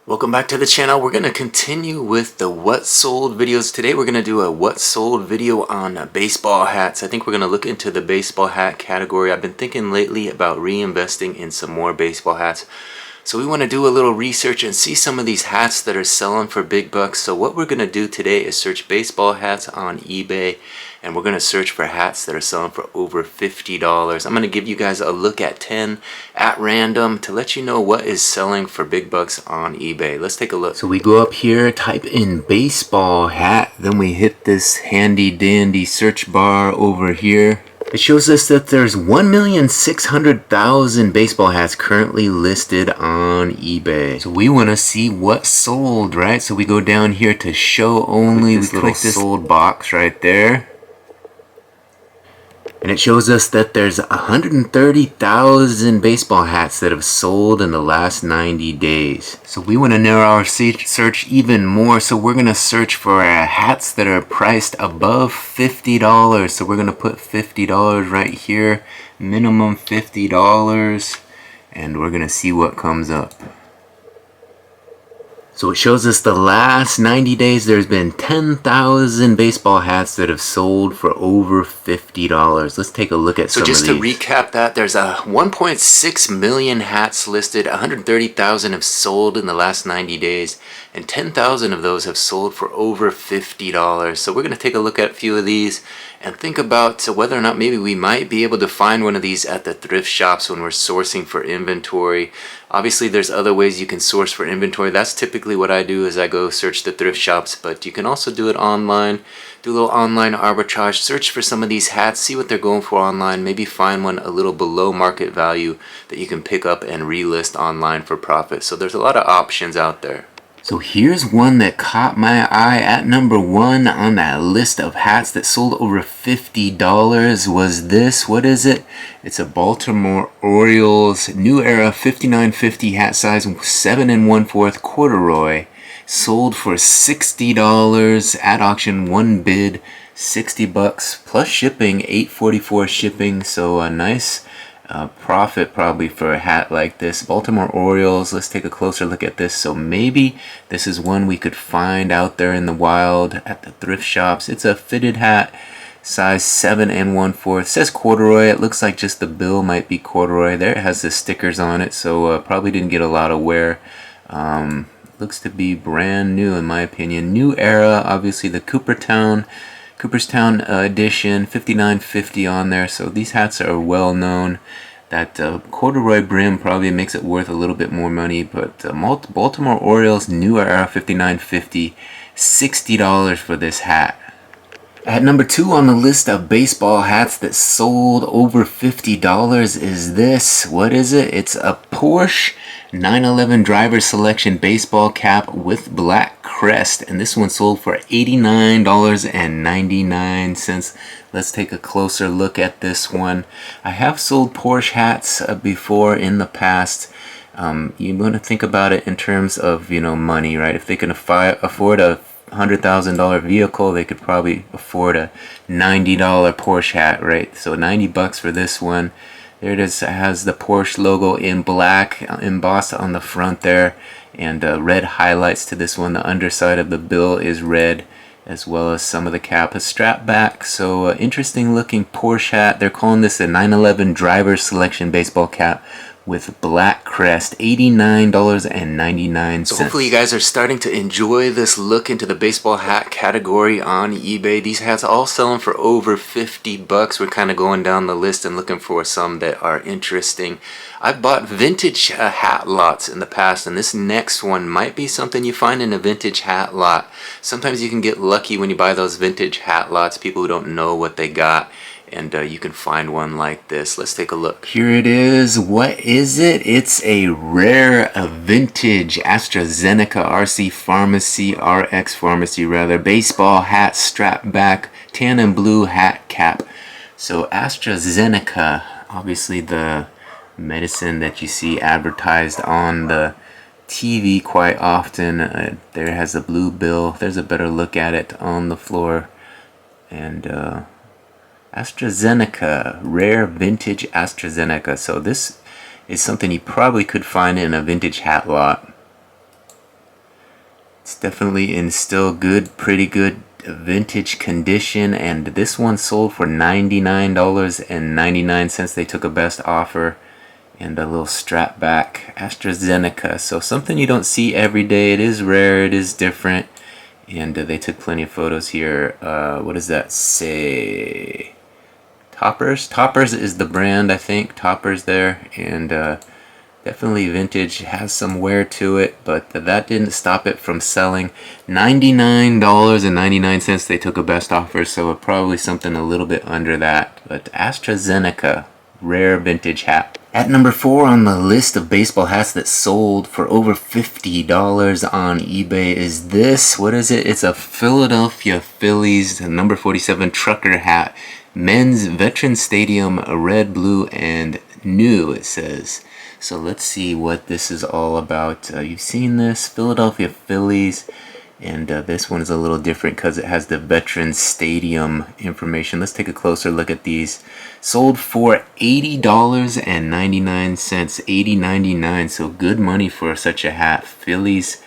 Welcome back to the channel. We're going to continue with the what sold videos. Today we're going to do a what sold video on baseball hats. I think we're going to look into the baseball hat category. I've been thinking lately about reinvesting in some more baseball hats. So we want to do a little research and see some of these hats that are selling for big bucks. So what we're going to do today is search baseball hats on eBay, and we're going to search for hats that are selling for over $50. I'm going to give you guys a look at 10 at random to let you know what is selling for big bucks on eBay. Let's take a look. So we go up here, type in baseball hat, then we hit this handy dandy search bar over here. It shows us that there's 1,600,000 baseball hats currently listed on eBay. So we want to see what sold, right? So we go down here to show only. We click this sold box right there. And it shows us that there's 130,000 baseball hats that have sold in the last 90 days. So we want to narrow our search even more. So we're going to search for hats that are priced above $50. So we're going to put $50 right here, minimum $50, and we're going to see what comes up. So it shows us the last 90 days there's been 10,000 baseball hats that have sold for over $50. Let's take a look at some of these. So just to recap that, there's 1.6 million hats listed, 130,000 have sold in the last 90 days, and 10,000 of those have sold for over $50. So we're going to take a look at a few of these and think about whether or not maybe we might be able to find one of these at the thrift shops when we're sourcing for inventory. Obviously there's other ways you can source for inventory. That's typically what I do, is I go search the thrift shops, but you can also do it online. Do a little online arbitrage, search for some of these hats, see what they're going for online, maybe find one a little below market value that you can pick up and relist online for profit. So there's a lot of options out there. So here's one that caught my eye at number one on that list of hats that sold over $50 was this. What is it? It's a Baltimore Orioles New Era 5950 hat size 7 1/4 corduroy. Sold for $60 at auction, one bid, $60 plus shipping, $8.44 shipping. So a nice profit probably for a hat like this. Baltimore Orioles, let's take a closer look at this. So maybe this is one we could find out there in the wild at the thrift shops. It's a fitted hat, size 7 1/4. It says corduroy. It looks like just the bill might be corduroy. There it has the stickers on it, so probably didn't get a lot of wear. Looks to be brand new in my opinion. New Era, obviously the Cooperstown edition, 5950 on there. So these hats are well known. That corduroy brim probably makes it worth a little bit more money, but Baltimore Orioles New Era 5950, $60 for this hat. At number two on the list of baseball hats that sold over $50 is this. What is it? It's a Porsche 911 driver selection baseball cap with black crest, and this one sold for $89.99. Let's take a closer look at this one. I have sold Porsche hats before in the past. You want to think about it in terms of, money, right? If they can afford a $100,000 vehicle, they could probably afford a $90 Porsche hat, right? So $90 for this one. There it is. It has the Porsche logo in black embossed on the front there, and red highlights to this one. The underside of the bill is red, as well as some of the cap is strapped back. So interesting looking Porsche hat. They're calling this a 911 driver selection baseball cap with black crest, $89.99. So hopefully you guys are starting to enjoy this look into the baseball hat category on eBay. These hats all selling for over $50. We're kind of going down the list and looking for some that are interesting. I've bought vintage hat lots in the past, and this next one might be something you find in a vintage hat lot. Sometimes you can get lucky when you buy those vintage hat lots, people who don't know what they got. And you can find one like this. Let's take a look. Here it is. What is it? It's a rare, vintage AstraZeneca RX Pharmacy baseball hat, strap back, tan and blue hat cap. So AstraZeneca, obviously the medicine that you see advertised on the TV quite often. There has a blue bill. There's a better look at it on the floor. And AstraZeneca, rare vintage AstraZeneca. So this is something you probably could find in a vintage hat lot. It's definitely in still good, pretty good vintage condition, and this one sold for $99.99. They took a best offer, and a little strap back AstraZeneca. So something you don't see every day. It is rare, it is different, and they took plenty of photos here. What does that say? Toppers is the brand, I think. Toppers there, and definitely vintage, has some wear to it, but that didn't stop it from selling. $99.99 they took a best offer, so probably something a little bit under that. But AstraZeneca, rare vintage hat. At number 4 on the list of baseball hats that sold for over $50 on eBay is this. What is it? It's a Philadelphia Phillies number 47 trucker hat. Men's Veteran Stadium, red, blue, and new, it says. So let's see what this is all about. You've seen this, Philadelphia Phillies, and this one is a little different because it has the Veterans Stadium information. Let's take a closer look at these. Sold for $80.99, $80.99, so good money for such a hat. Phillies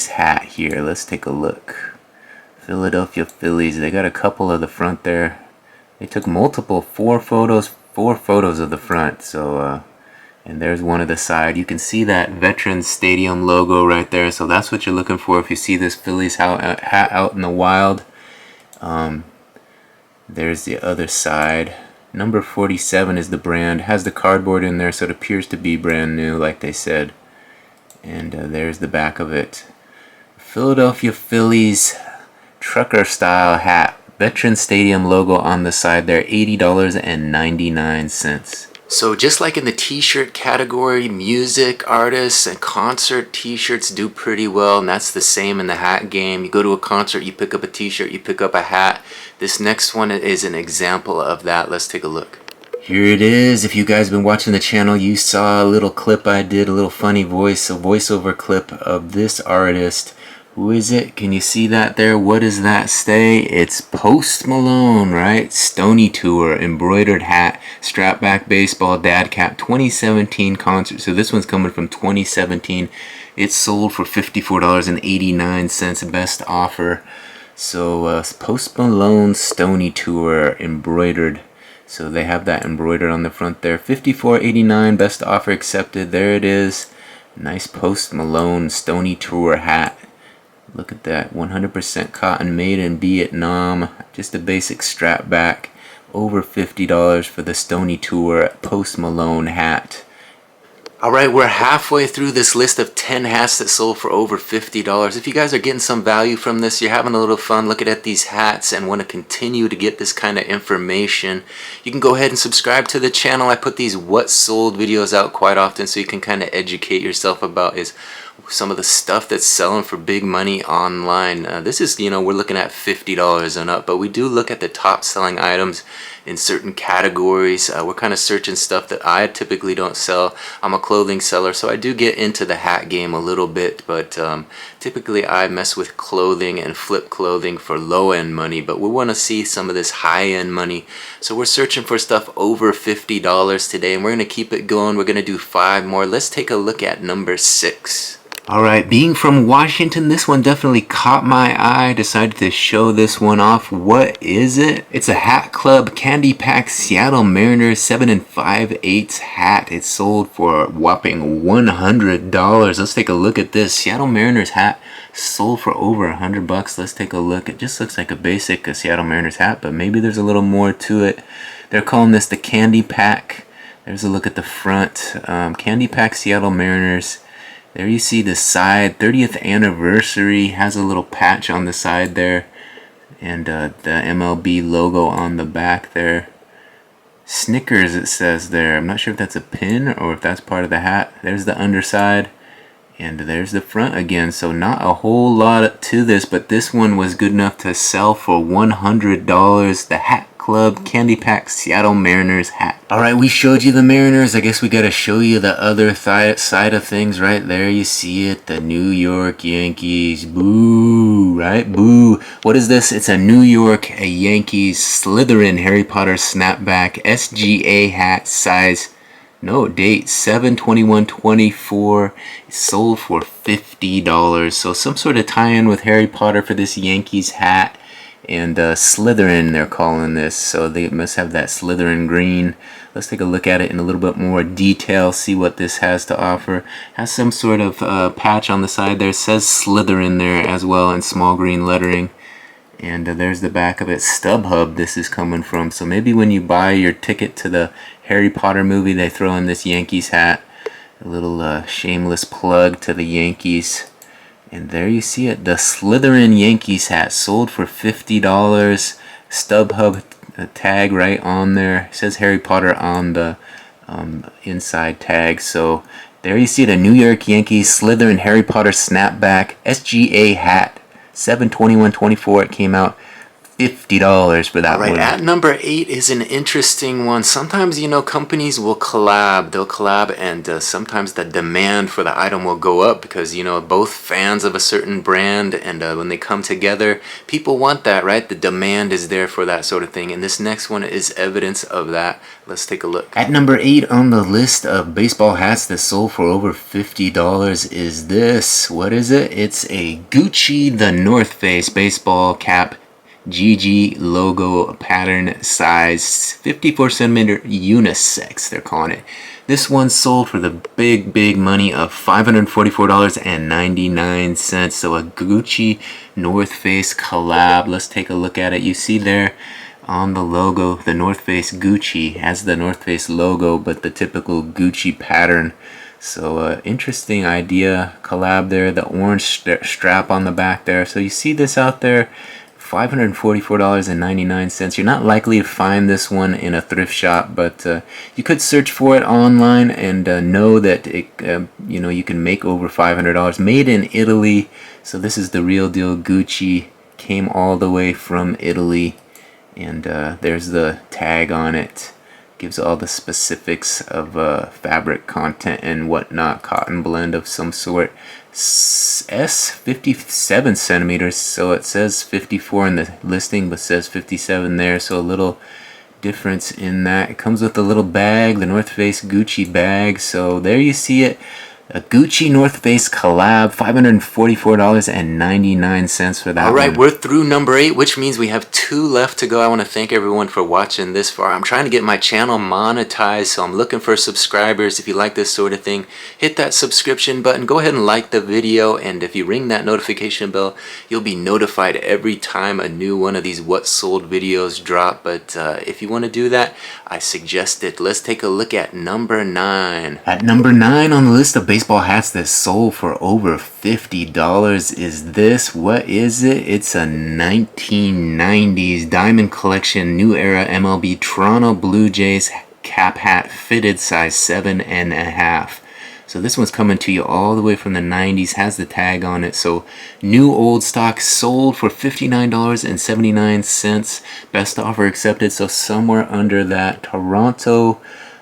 hat here. Let's take a look. Philadelphia Phillies, they got a couple of the front there. They took four photos of the front, so and there's one of the side. You can see that Veterans Stadium logo right there. So that's what you're looking for if you see this Phillies hat out in the wild. There's the other side. Number 47 is the brand. Has the cardboard in there, so it appears to be brand new, like they said. And there's the back of it. Philadelphia Phillies trucker style hat. Veterans Stadium logo on the side there. $80.99. So just like in the t-shirt category, music artists and concert t-shirts do pretty well, and that's the same in the hat game. You go to a concert, you pick up a t-shirt, you pick up a hat. This next one is an example of that. Let's take a look. Here it is. If you guys have been watching the channel, you saw a little clip I did, a little funny voiceover clip of this artist. Who is it? Can you see that there? What does that say? It's Post Malone, right? Stony Tour, embroidered hat, strap back baseball, dad cap, 2017 concert. So this one's coming from 2017. It's sold for $54.89, best offer. So Post Malone Stony Tour, embroidered. So they have that embroidered on the front there. $54.89, best offer accepted. There it is. Nice Post Malone Stony Tour hat. Look at that, 100% cotton, made in Vietnam. Just a basic strap back. Over $50 for the Stony Tour Post Malone hat. Alright, we're halfway through this list of 10 hats that sold for over $50. If you guys are getting some value from this, you're having a little fun looking at these hats and want to continue to get this kind of information, you can go ahead and subscribe to the channel. I put these what sold videos out quite often so you can kind of educate yourself about some of the stuff that's selling for big money online. This is, we're looking at $50 and up, but we do look at the top selling items in certain categories. We're kind of searching stuff that I typically don't sell. I'm a clothing seller, so I do get into the hat game a little bit, but typically I mess with clothing and flip clothing for low-end money, but we want to see some of this high-end money. So we're searching for stuff over $50 today, and we're going to keep it going. We're going to do 5 more. Let's take a look at number 6. Alright, being from Washington, this one definitely caught my eye. Decided to show this one off. What is it? It's a Hat Club Candy Pack Seattle Mariners 7 5/8 hat. It's sold for a whopping $100. Let's take a look at this. Seattle Mariners hat sold for over $100. Let's take a look. It just looks like a basic Seattle Mariners hat, but maybe there's a little more to it. They're calling this the Candy Pack. There's a look at the front. Candy Pack Seattle Mariners. There you see the side, 30th anniversary, has a little patch on the side there, and the MLB logo on the back there. Snickers, it says there. I'm not sure if that's a pin or if that's part of the hat. There's the underside, and there's the front again. So not a whole lot to this, but this one was good enough to sell for $100. The Hat Club Candy Pack Seattle Mariners hat. Alright, we showed you the Mariners. I guess we gotta show you the other side of things. Right there you see it, the New York Yankees. Boo, right? Boo. What is this? It's a New York Yankees Slytherin Harry Potter snapback SGA hat, size No, date 7/21/24. Sold for $50. So some sort of tie-in with Harry Potter for this Yankees hat. And Slytherin, they're calling this. So they must have that Slytherin green. Let's take a look at it in a little bit more detail, see what this has to offer. Has some sort of patch on the side there. It says Slytherin there as well in small green lettering. And there's the back of it. StubHub this is coming from. So maybe when you buy your ticket to the Harry Potter movie, they throw in this Yankees hat. A little shameless plug to the Yankees. And there you see it. The Slytherin Yankees hat sold for $50. StubHub tag right on there. It says Harry Potter on the inside tag. So there you see the New York Yankees Slytherin Harry Potter snapback SGA hat. 7/21/24. It came out $50 for that one. At number 8 is an interesting one. Sometimes, you know, companies will collab. They'll collab, and sometimes the demand for the item will go up because, you know, both fans of a certain brand, and when they come together, people want that, right? The demand is there for that sort of thing, and this next one is evidence of that. Let's take a look. At number 8 on the list of baseball hats that sold for over $50 is this. What is it? It's a Gucci The North Face baseball cap. GG logo pattern size 54 centimeter unisex, they're calling it. This one sold for the big money of $544.99. So a Gucci North Face collab. Let's take a look at it. You see there on the logo, the North Face Gucci has the North Face logo, but the typical Gucci pattern. So interesting idea, collab there. The orange strap on the back there. So you see this out there. $544.99. You're not likely to find this one in a thrift shop, but you could search for it online and know that it, you know, you can make over $500. Made in Italy, so this is the real deal Gucci. Came all the way from Italy, and there's the tag on it. Gives all the specifics of fabric content and whatnot. Cotton blend of some sort. S 57 centimeters, so it says 54 in the listing but says 57 there, so a little difference in that. It comes with a little bag, the North Face Gucci bag. So there you see it, a Gucci North Face collab, $544.99 for that. Alright, we're through number 8, which means we have 2 left to go. I want to thank everyone for watching this far. I'm trying to get my channel monetized, so I'm looking for subscribers. If you like this sort of thing, hit that subscription button. Go ahead and like the video, and if you ring that notification bell, you'll be notified every time a new one of these What Sold videos drop. But if you want to do that, I suggest it. Let's take a look at number 9. At number 9 on the list of baseball hats that sold for over $50 is this. What is it? It's a 1990s Diamond Collection New Era MLB Toronto Blue Jays cap hat, fitted size 7.5. So this one's coming to you all the way from the 90s, has the tag on it. So new old stock sold for $59.79. Best offer accepted, so somewhere under that. Toronto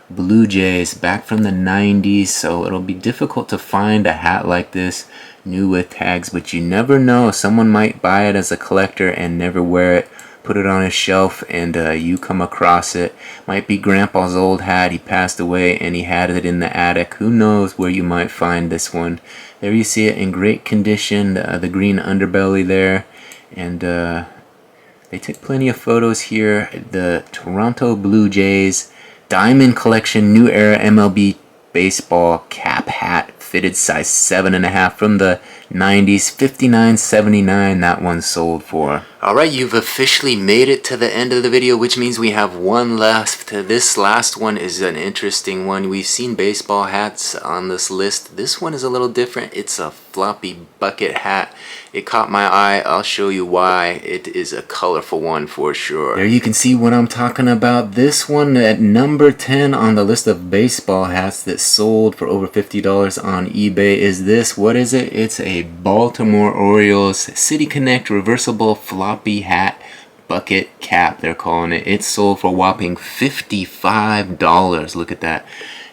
Blue Jays back from the 90s, so it'll be difficult to find a hat like this new with tags, but you never know. Someone might buy it as a collector and never wear it, put it on his shelf, and you come across it. Might be grandpa's old hat, he passed away and he had it in the attic. Who knows where you might find this one. There you see it in great condition, the green underbelly there, and they took plenty of photos here. The Toronto Blue Jays Diamond Collection New Era MLB baseball cap hat, fitted size 7.5 from the 90s, $59.79 that one sold for. Alright, you've officially made it to the end of the video, which means we have one left. This last one is an interesting one. We've seen baseball hats on this list. This one is a little different. It's a floppy bucket hat. It caught my eye. I'll show you why. It is a colorful one for sure. There you can see what I'm talking about. This one at number 10 on the list of baseball hats that sold for over $50 on eBay is this. What is it? It's a Baltimore Orioles City Connect reversible floppy hat bucket cap, they're calling it. It sold for a whopping $55. Look at that.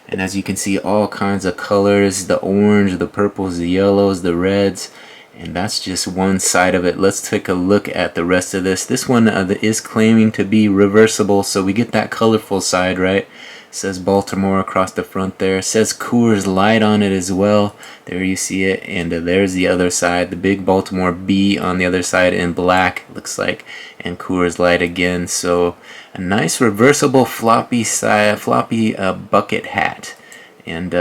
And as you can see, all kinds of colors, the orange, the purples, the yellows, the reds, and that's just one side of it. Let's take a look at the rest of this. This one is claiming to be reversible, so we get that colorful side, right? says Baltimore across the front there. It says Coors Light on it as well. There you see it. And there's the other side, the big Baltimore B on the other side in black, looks like, and Coors Light again. So a nice reversible floppy bucket hat. And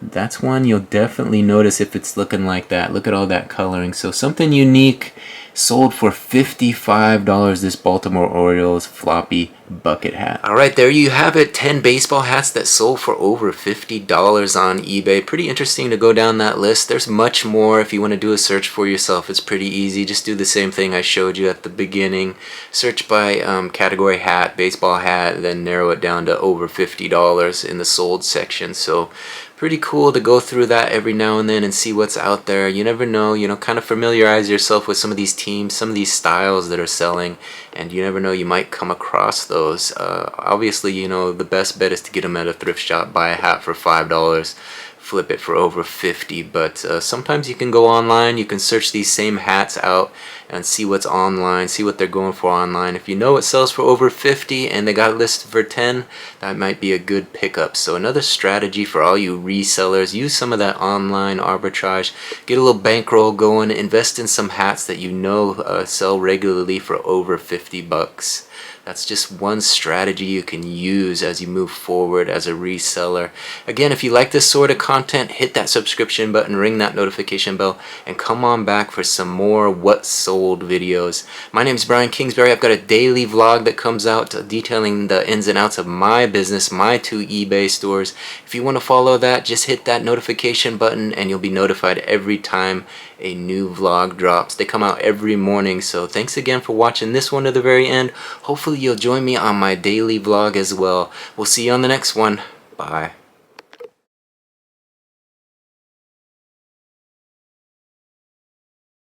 that's one you'll definitely notice if it's looking like that. Look at all that coloring. So something unique, sold for $55, this Baltimore Orioles floppy bucket hat. Alright, there you have it. 10 baseball hats that sold for over $50 on eBay. Pretty interesting to go down that list. There's much more. If you want to do a search for yourself, it's pretty easy. Just do the same thing I showed you at the beginning. Search by category hat, baseball hat, then narrow it down to over $50 in the sold section. So pretty cool to go through that every now and then and see what's out there. You never know, kind of familiarize yourself with some of these teams, some of these styles that are selling, and you never know, you might come across those. Obviously, the best bet is to get them at a thrift shop, buy a hat for $5, flip it for over 50, but sometimes you can go online, you can search these same hats out and see what's online, see what they're going for online. If you know it sells for over 50 and they got it listed for 10, that might be a good pickup. So another strategy for all you resellers, use some of that online arbitrage, get a little bankroll going, invest in some hats that sell regularly for over 50 bucks. That's just one strategy you can use as you move forward as a reseller. Again, if you like this sort of content, hit that subscription button, ring that notification bell, and come on back for some more What Sold videos. My name is Brian Kingsbury. I've got a daily vlog that comes out detailing the ins and outs of my business, my 2 eBay stores. If you want to follow that, just hit that notification button and you'll be notified every time a new vlog drops. They come out every morning, so thanks again for watching this one to the very end. Hopefully you'll join me on my daily vlog as well. We'll see you on the next one. Bye.